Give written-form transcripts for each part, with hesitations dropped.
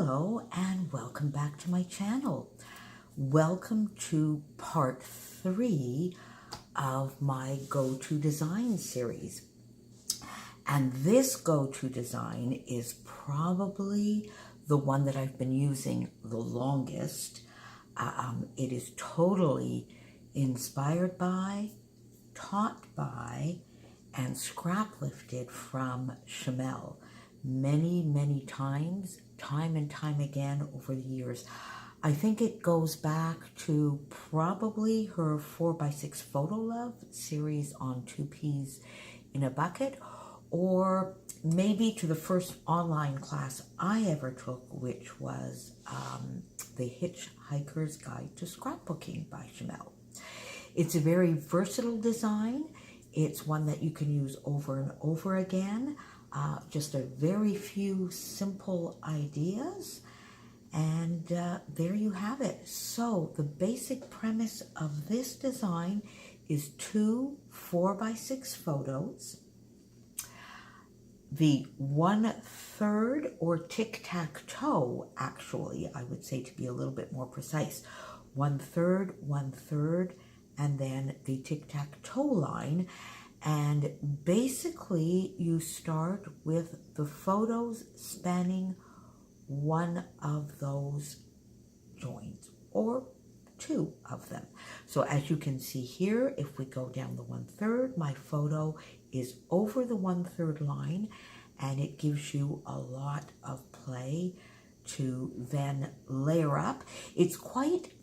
Hello and welcome back to my channel. Welcome to part 3 of my go-to design series. And this go-to design is probably the one that I've been using the longest. It is totally inspired by, taught by, and scrap lifted from SHIMELLE. Many times, time and time again over the years. I think it goes back to probably her 4x6 Photo Love series on 2 peas in a bucket, or maybe to the first online class I ever took, which was The Hitchhiker's Guide to Scrapbooking by SHIMELLE. It's a very versatile design. It's one that you can use over and over again. Just a very few simple ideas, and there you have it. So the basic premise of this design is 2 4x6 photos, the 1/3 or tic-tac-toe, actually, I would say, to be a little bit more precise, 1/3, 1/3, and then the tic-tac-toe line. And basically, you start with the photos spanning one of those joins, or 2 of them. So as you can see here, if we go down the 1/3, my photo is over the 1/3 line, and it gives you a lot of play to then layer up. It's quite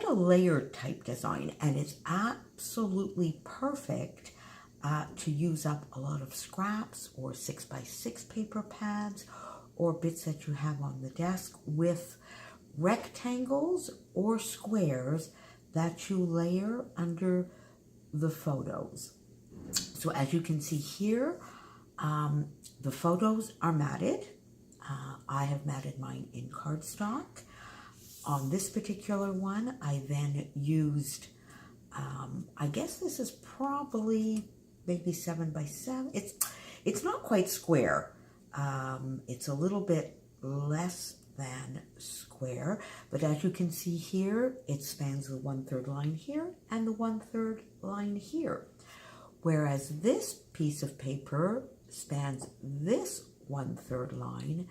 a layered type design, and it's absolutely perfect to use up a lot of scraps or 6x6 paper pads or bits that you have on the desk, with rectangles or squares that you layer under the photos. So as you can see here, the photos are matted. I have matted mine in cardstock. On this particular one, I then used, I guess this is probably maybe 7x7. It's not quite square. It's a little bit less than square, but as you can see here, it spans the 1/3 line here and the 1/3 line here. Whereas this piece of paper spans this 1/3 line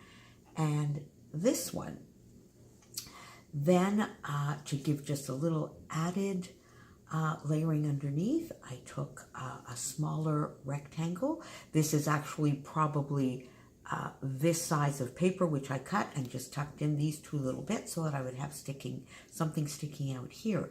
and this one. Then to give just a little added layering underneath, I took a smaller rectangle. This is actually probably this size of paper, which I cut and just tucked in these 2 little bits so that I would have something sticking out here.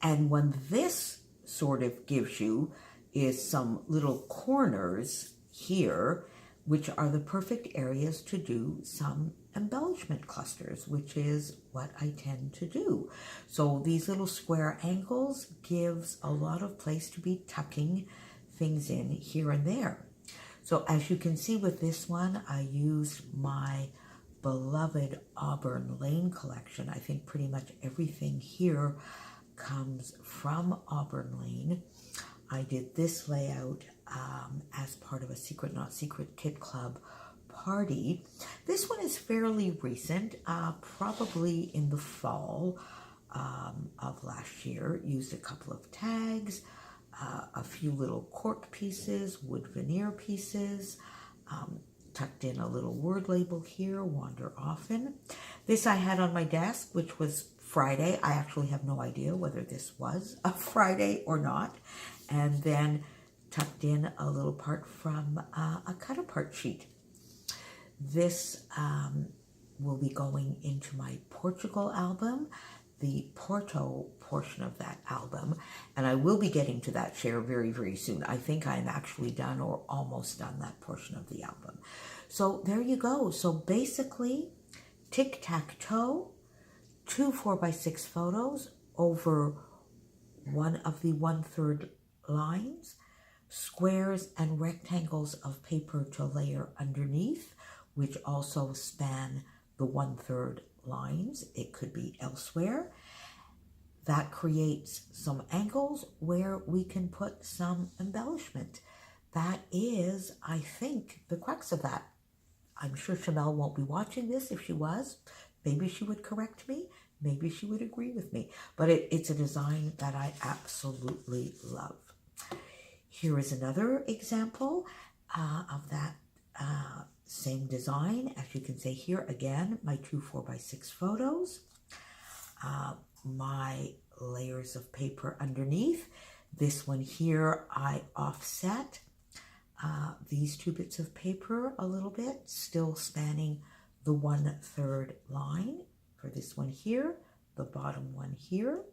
And what this sort of gives you is some little corners here, which are the perfect areas to do some embellishment clusters, which is what I tend to do. So these little square angles gives a lot of place to be tucking things in here and there. So as you can see with this one, I used my beloved Auburn Lane collection. I think pretty much everything here comes from Auburn Lane. I did this layout as part of a Secret Not Secret Kit Club party. This one is fairly recent, probably in the fall of last year. Used a couple of tags, a few little cork pieces, wood veneer pieces, tucked in a little word label here, wander often. This I had on my desk, which was Friday. I actually have no idea whether this was a Friday or not. And then tucked in a little part from a cut-apart sheet. This will be going into my Portugal album, the Porto portion of that album, and I will be getting to that share very soon. I think I'm actually done or almost done that portion of the album. So there you go. So basically, tic-tac-toe, 2 4x6 photos over one of the 1/3 lines, squares and rectangles of paper to layer underneath, which also span the 1/3 lines. It could be elsewhere. That creates some angles where we can put some embellishment. That is, I think, the crux of that. I'm sure Shimelle won't be watching this. If she was, maybe she would correct me. Maybe she would agree with me. But it's a design that I absolutely love. Here is another example of that same design. As you can see here, again, my two 4x6 photos. My layers of paper underneath. This one here, I offset these two bits of paper a little bit, still spanning the 1/3 line for this one here, the bottom one here.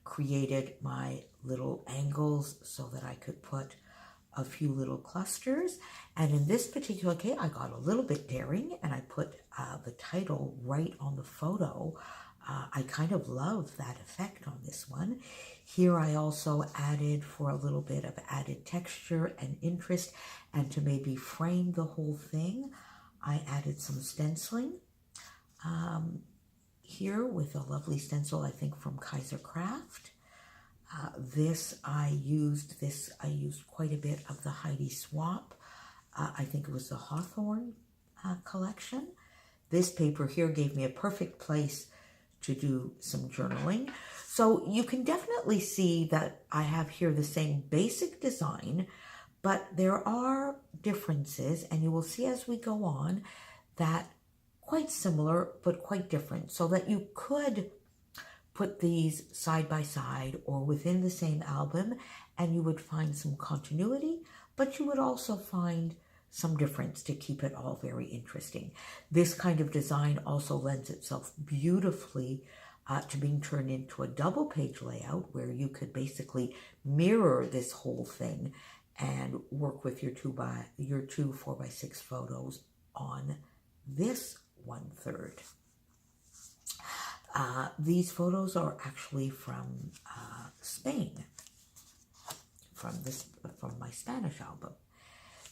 Created my little angles so that I could put a few little clusters. And in this particular case, I got a little bit daring and I put the title right on the photo. I kind of love that effect on this one. Here I also added, for a little bit of added texture and interest, and to maybe frame the whole thing, I added some stenciling. Here with a lovely stencil, I think from Kaiser Craft. I used quite a bit of the Heidi Swap. I think it was the Hawthorne collection. This paper here gave me a perfect place to do some journaling. So you can definitely see that I have here the same basic design, but there are differences, and you will see as we go on that quite similar, but quite different, so that you could put these side by side or within the same album, and you would find some continuity, but you would also find some difference to keep it all very interesting. This kind of design also lends itself beautifully to being turned into a double page layout, where you could basically mirror this whole thing and work with your two 4x6 photos on this 1/3. These photos are actually from Spain, from my Spanish album.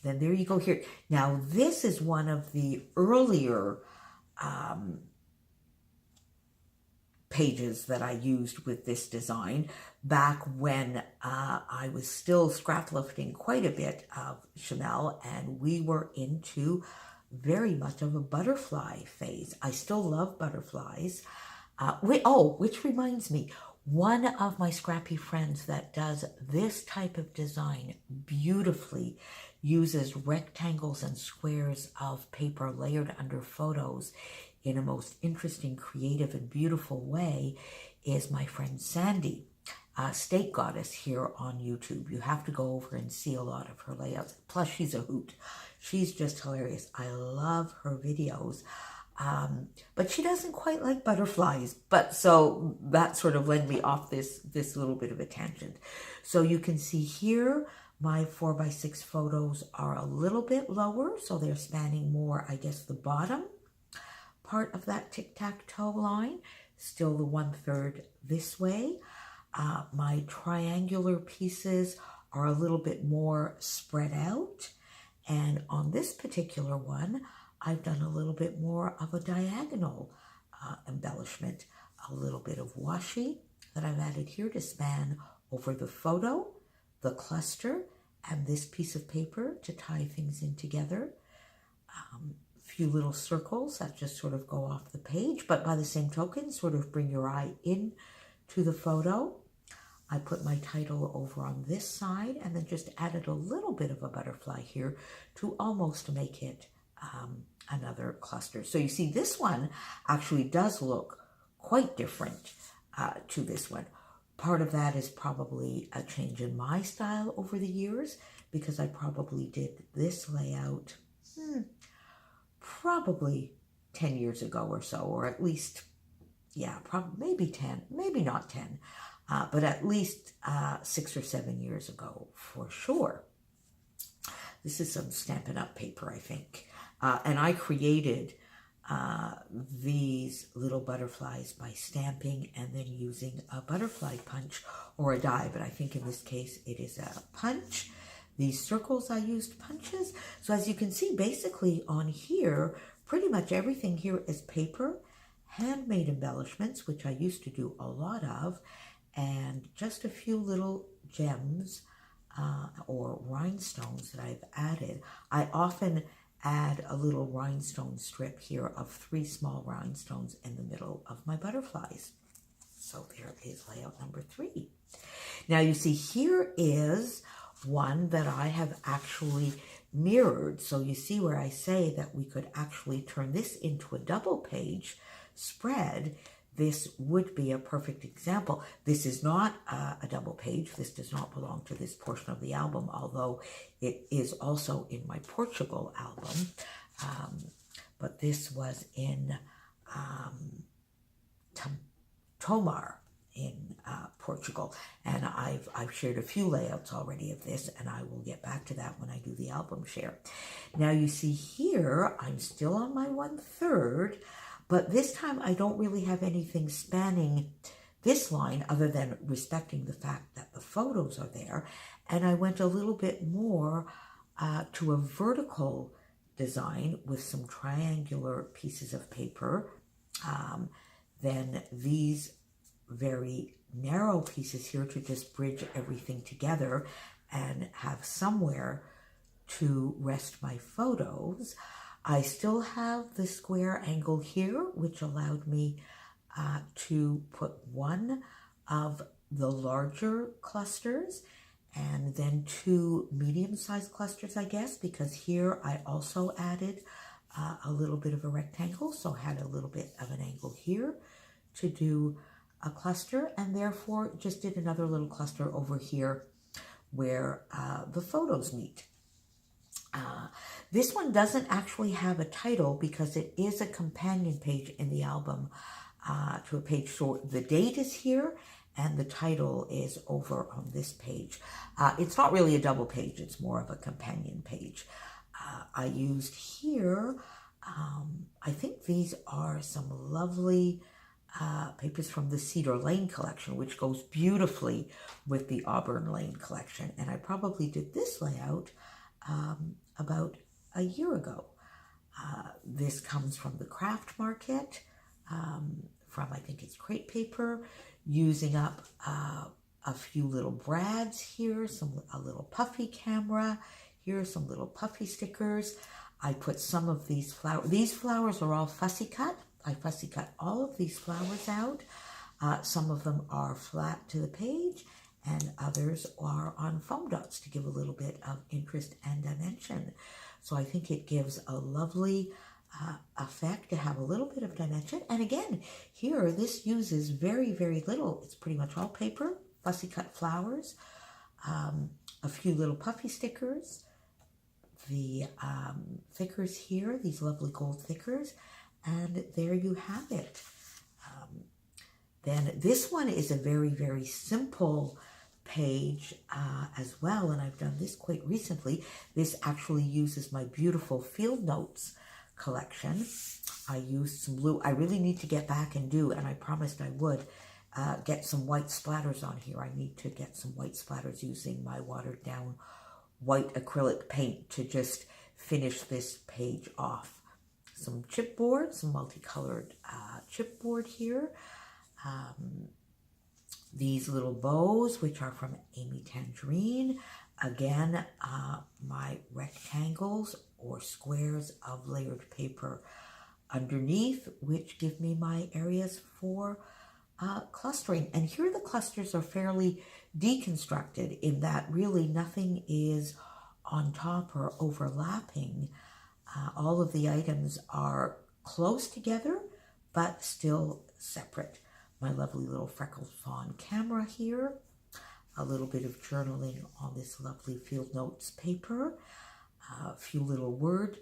Then there you go here. Now this is one of the earlier pages that I used with this design back when I was still scraplifting quite a bit of Shimelle, and we were into very much of a butterfly phase. I still love butterflies. Which reminds me, one of my scrappy friends that does this type of design beautifully uses rectangles and squares of paper layered under photos in a most interesting, creative, and beautiful way is my friend Sandy, State Goddess, here on YouTube. You have to go over and see a lot of her layouts. Plus, she's a hoot. She's just hilarious. I love her videos. But she doesn't quite like butterflies, but so that sort of led me off this little bit of a tangent. So you can see here, my 4x6 photos are a little bit lower, so they're spanning more, I guess, the bottom part of that tic-tac-toe line, still the 1/3 this way. My triangular pieces are a little bit more spread out, and on this particular one, I've done a little bit more of a diagonal embellishment, a little bit of washi that I've added here to span over the photo, the cluster, and this piece of paper to tie things in together. A few little circles that just sort of go off the page, but by the same token, sort of bring your eye in to the photo. I put my title over on this side and then just added a little bit of a butterfly here to almost make it another cluster. So you see this one actually does look quite different to this one. Part of that is probably a change in my style over the years, because I probably did this layout probably 10 years ago or so, or at least, yeah, probably maybe 10, maybe not 10, but at least 6 or 7 years ago for sure. This is some Stampin' Up! Paper, I think. And I created these little butterflies by stamping and then using a butterfly punch or a die, but I think in this case it is a punch. These circles I used punches. So as you can see, basically on here, pretty much everything here is paper, handmade embellishments, which I used to do a lot of, and just a few little gems or rhinestones that I've added. I often add a little rhinestone strip here of 3 small rhinestones in the middle of my butterflies. So there is layout number 3. Now you see here is one that I have actually mirrored. So you see where I say that we could actually turn this into a double page spread. This would be a perfect example. This is not a double page. This does not belong to this portion of the album, although it is also in my Portugal album. But this was in Tomar in Portugal, and I've shared a few layouts already of this, and I will get back to that when I do the album share. Now you see here, I'm still on my 1/3, but this time I don't really have anything spanning this line other than respecting the fact that the photos are there, and I went a little bit more to a vertical design with some triangular pieces of paper, then these very narrow pieces here to just bridge everything together and have somewhere to rest my photos. I still have the square angle here, which allowed me to put one of the larger clusters and then 2 medium-sized clusters, I guess, because here I also added a little bit of a rectangle, so I had a little bit of an angle here to do a cluster, and therefore just did another little cluster over here where the photos meet. This one doesn't actually have a title because it is a companion page in the album to a page. So the date is here and the title is over on this page. It's not really a double page, it's more of a companion page. I used here, I think these are some lovely papers from the Cedar Lane collection, which goes beautifully with the Auburn Lane collection. And I probably did this layout about a year ago. This comes from the craft market, from I think it's crepe paper, using up a few little brads here, a little puffy camera, here some little puffy stickers. I put some of these flowers. These flowers are all fussy cut. I fussy cut all of these flowers out. Some of them are flat to the page and others are on foam dots to give a little bit of interest and dimension. So I think it gives a lovely effect to have a little bit of dimension. And again, here this uses very, very little. It's pretty much all paper, fussy cut flowers, a few little puffy stickers, the thickers here, these lovely gold thickers, and there you have it. Then this one is a very, very simple page as well, and I've done this quite recently. This actually uses my beautiful field notes collection. I used some blue. I really need to get back and do, and I promised I would, get some white splatters on here. I need to get some white splatters using my watered down white acrylic paint to just finish this page off. Some chipboard, some multicolored chipboard here. These little bows, which are from Amy Tangerine. Again, my rectangles or squares of layered paper underneath, which give me my areas for clustering. And here the clusters are fairly deconstructed in that really nothing is on top or overlapping. All of the items are close together, but still separate. My lovely little freckled fawn camera here, a little bit of journaling on this lovely field notes paper, a few little word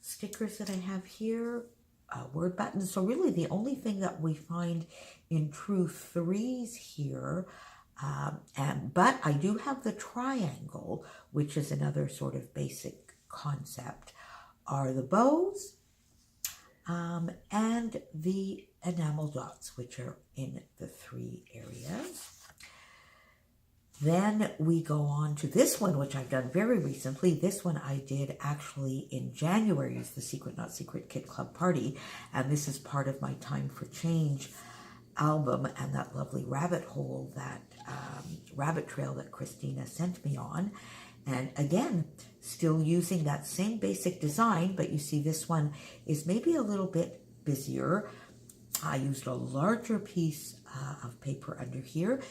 stickers that I have here, word buttons. So really the only thing that we find in true threes here, but I do have the triangle, which is another sort of basic concept, are the bows and the enamel dots, which are in the 3 areas. Then we go on to this one, which I've done very recently. This one I did actually in January's The Secret Not Secret Kit Club Party, and this is part of my Time for Change album and that lovely rabbit hole, that rabbit trail that Christina sent me on. And again, still using that same basic design, but you see this one is maybe a little bit busier. I used a larger piece of paper under here.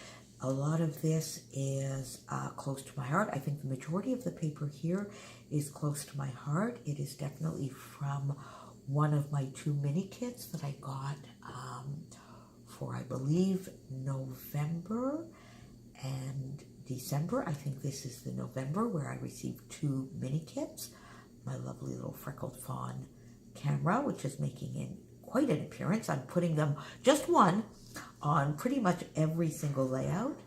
A lot of this is close to my heart. I think the majority of the paper here is close to my heart. It is definitely from one of my 2 mini kits that I got for, I believe, November and December. I think this is the November where I received 2 mini kits. My lovely little freckled fawn camera, which is making quite an appearance. I'm putting them, just one, on pretty much every single layout.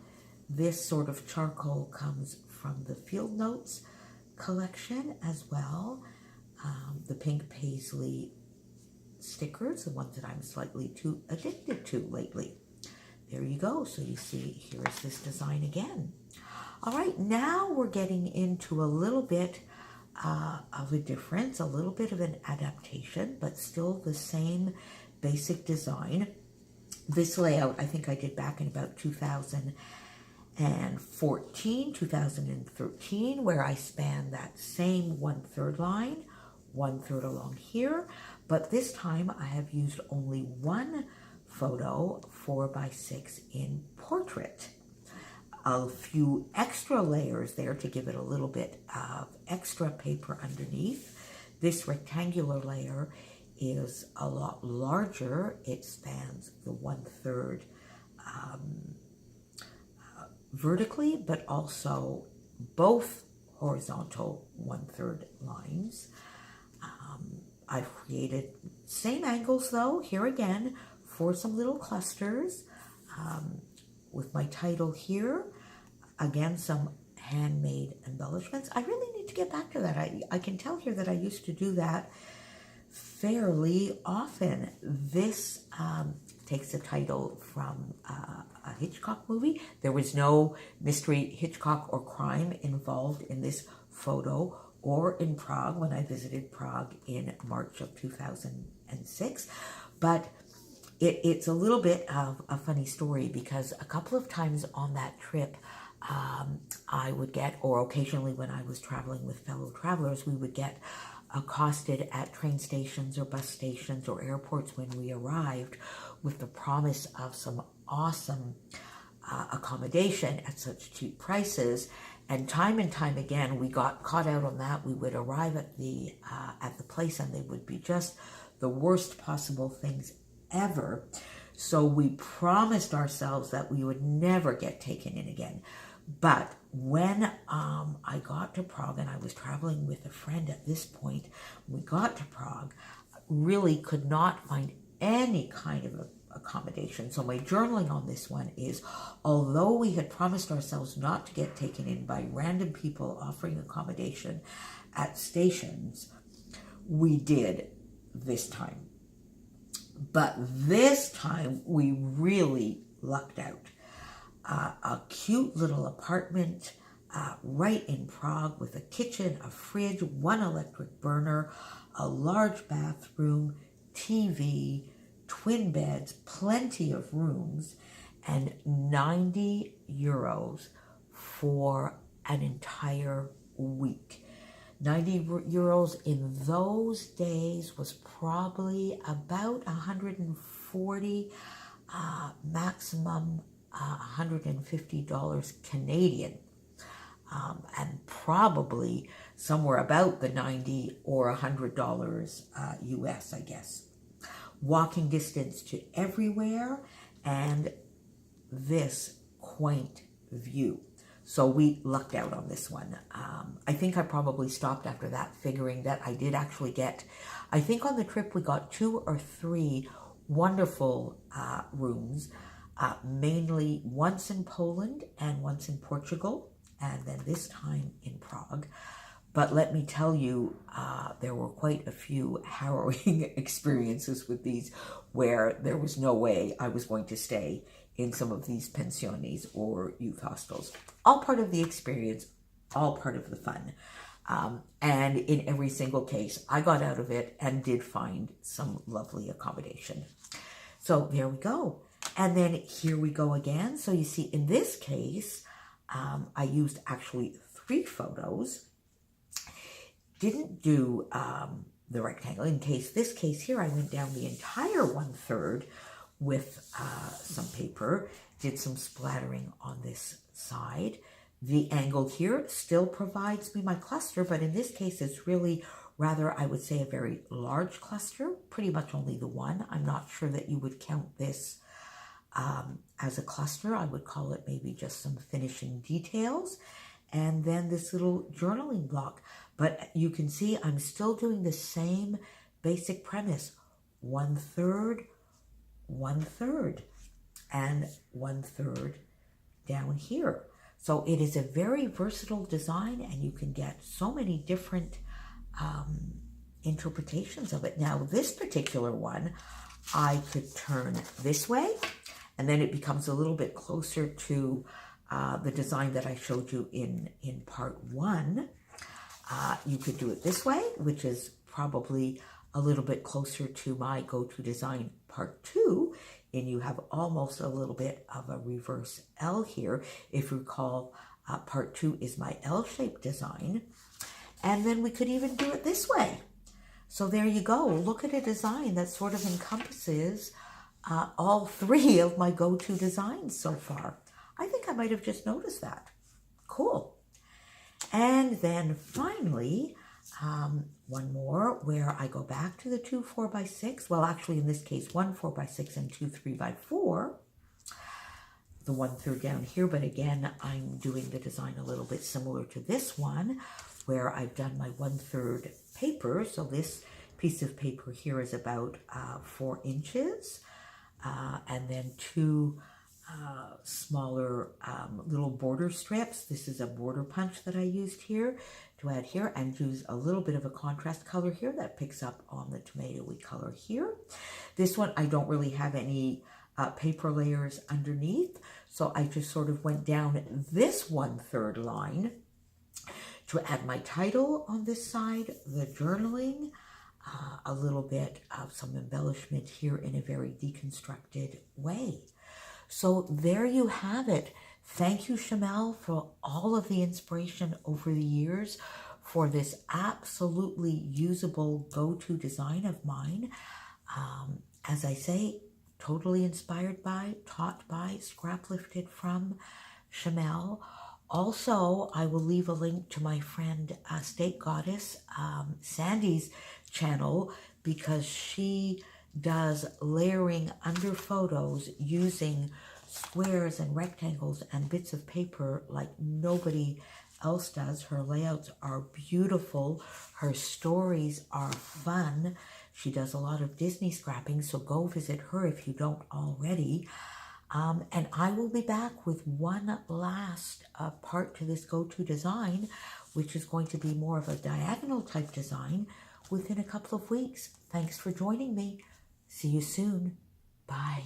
This sort of charcoal comes from the Field Notes collection as well. The pink paisley stickers, the ones that I'm slightly too addicted to lately. There you go. So you see, here is this design again. All right, now we're getting into a little bit of a difference, a little bit of an adaptation, but still the same basic design. This layout, I think I did back in about 2014, 2013, where I span that same 1/3 line, 1/3 along here. But this time I have used only one photo, 4x6 in portrait. A few extra layers there to give it a little bit of extra paper underneath. This rectangular layer is a lot larger. It spans the 1/3 vertically, but also both horizontal 1/3 lines. I've created same angles though, here again, for some little clusters. With my title here, again, some handmade embellishments. I really need to get back to that. I can tell here that I used to do that fairly often. This takes a title from a Hitchcock movie. There was no mystery, Hitchcock, or crime involved in this photo or in Prague when I visited Prague in March of 2006. But it's a little bit of a funny story because a couple of times on that trip, I would get, or occasionally when I was traveling with fellow travelers, we would get accosted at train stations or bus stations or airports when we arrived with the promise of some awesome accommodation at such cheap prices. And time again, we got caught out on that. We would arrive at the place and they would be just the worst possible things ever. So we promised ourselves that we would never get taken in again. But when I got to Prague, and I was traveling with a friend at this point, we got to Prague, really could not find any kind of accommodation. So my journaling on this one is, although we had promised ourselves not to get taken in by random people offering accommodation at stations, we did this time. But this time we really lucked out. A cute little apartment right in Prague with a kitchen, a fridge, one electric burner, a large bathroom, TV, twin beds, plenty of rooms, and 90 euros for an entire week. 90 euros in those days was probably about 140, maximum $150 Canadian, and probably somewhere about the 90 or $100 US, I guess. Walking distance to everywhere, and this quaint view. So we lucked out on this one. I think I probably stopped after that, figuring that I did actually get, I think on the trip we got 2 or 3 wonderful rooms, mainly once in Poland and once in Portugal, and then this time in Prague. But let me tell you, there were quite a few harrowing experiences with these where there was no way I was going to stay in some of these pensiones or youth hostels. All part of the experience, all part of the fun. And in every single case, I got out of it and did find some lovely accommodation. So there we go. And then here we go again. So you see, in this case, I used actually photos. Didn't do the rectangle. In this case here, I went down the entire 1/3 with some paper, did some splattering on this side. The angle here still provides me my cluster, but in this case, it's really rather, I would say, a very large cluster, pretty much only the one. I'm not sure that you would count this as a cluster. I would call it maybe just some finishing details. And then this little journaling block. But you can see I'm still doing the same basic premise. 1/3, 1/3, and 1/3 down here. So it is a very versatile design, and you can get so many different interpretations of it. Now, this particular one, I could turn this way, and then it becomes a little bit closer to the design that I showed you in part 1. You could do it this way, which is probably a little bit closer to my go-to design part 2, and you have almost a little bit of a reverse L here. If you recall, part 2 is my L-shaped design. And then we could even do it this way. So there you go. Look at a design that sort of encompasses all 3 of my go-to designs so far. I think I might have just noticed that. Cool. And then finally, one more where I go back to the 2 4x6. Well, actually in this case, 1 4x6 and 2 3x4. The 1/3 down here, but again, I'm doing the design a little bit similar to this one, where I've done my 1/3 paper. So this piece of paper here is about 4 inches, and then 2 smaller little border strips. This is a border punch that I used here to add here, and use a little bit of a contrast color here that picks up on the tomatoey color here. This one, I don't really have any paper layers underneath, so I just sort of went down this 1/3 line to add my title on this side, the journaling, a little bit of some embellishment here in a very deconstructed way. So there you have it. Thank you, Shimelle, for all of the inspiration over the years for this absolutely usable go-to design of mine. As I say, totally inspired by, taught by, scrap lifted from Shimelle. Also, I will leave a link to my friend State Goddess Sandy's channel, because she does layering under photos using squares and rectangles and bits of paper like nobody else does. Her layouts are beautiful. Her stories are fun. She does a lot of Disney scrapping, so go visit her if you don't already. And I will be back with one last part to this go-to design, which is going to be more of a diagonal type design within a couple of weeks. Thanks for joining me. See you soon. Bye.